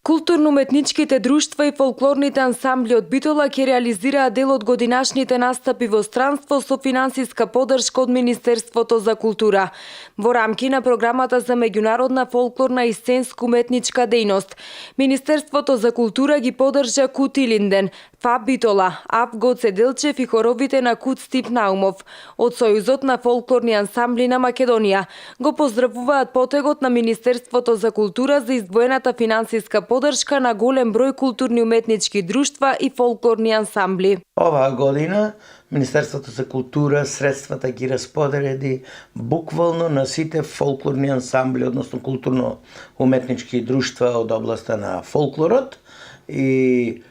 Културно-уметничките друштва и фолклорните ансамбли од Битола ќе реализираат дел од годинашните настапи во странство со финансиска поддршка од Министерството за култура. Во рамки на програмата за меѓународна фолклорна и сценско-уметничка дејност, Министерството за култура ги поддржа Кут Илинден, ФАП Битола, АФ Гоце Делчев и хоровите на Кут Стив Наумов. Од Сојузот на фолклорни ансамбли на Македонија го поздравуваат потегот на Министерството за култура за издвоената финансиска поддршка на голем број културни уметнички друштва и фолклорни ансамбли. Оваа година Министерството за култура средствата ги распореди буквално на сите фолклорни ансамбли, односно културно-уметнички друштва од областа на фолклорот и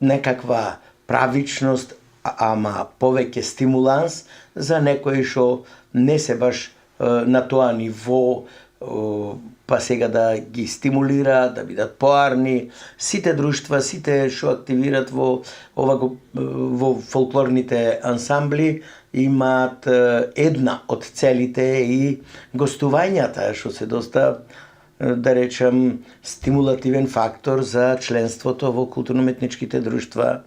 некаква правичност, ама повеќе стимуланс за некои што не се баш на тоа ниво, па сега да ги стимулира, да бидат поарни. Сите друштва, сите што активират во фолклорните ансамбли имаат една од целите и гостувањата, што се доста, да речем, стимулативен фактор за членството во културно-уметничките друштва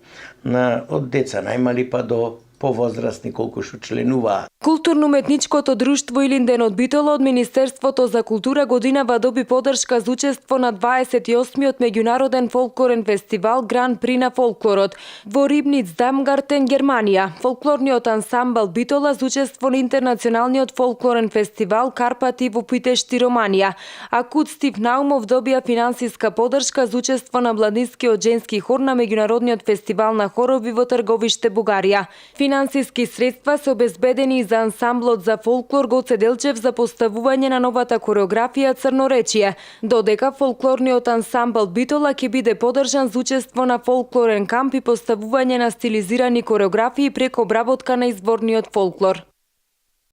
од деца најмали па до повозрастни колку што членуваат. Културно-уметничкото друштво Илинден од Битола од Министерството за култура годинава доби поддршка за учество на 28-миот меѓународен фолклорен фестивал Гран При на фолклорот во Рибниц Дамгартен, Германија. Фолклорниот ансамбл Битола за учество на интернационалниот фолклорен фестивал Карпати во Питешти, Романија, а Кут Стив Наумов добија финансиска поддршка за учество на младинскиот женски хор на меѓународниот фестивал на хорови во Трговиште, Бугарија. Финансиски средства се обезбедени за ансамблот за фолклор Гоце Делчев за поставување на новата кореографија Црноречие, додека фолклорниот ансамбл Битола ќе биде поддржан за учество на фолклорен камп и поставување на стилизирани кореографии преку обработка на изворниот фолклор.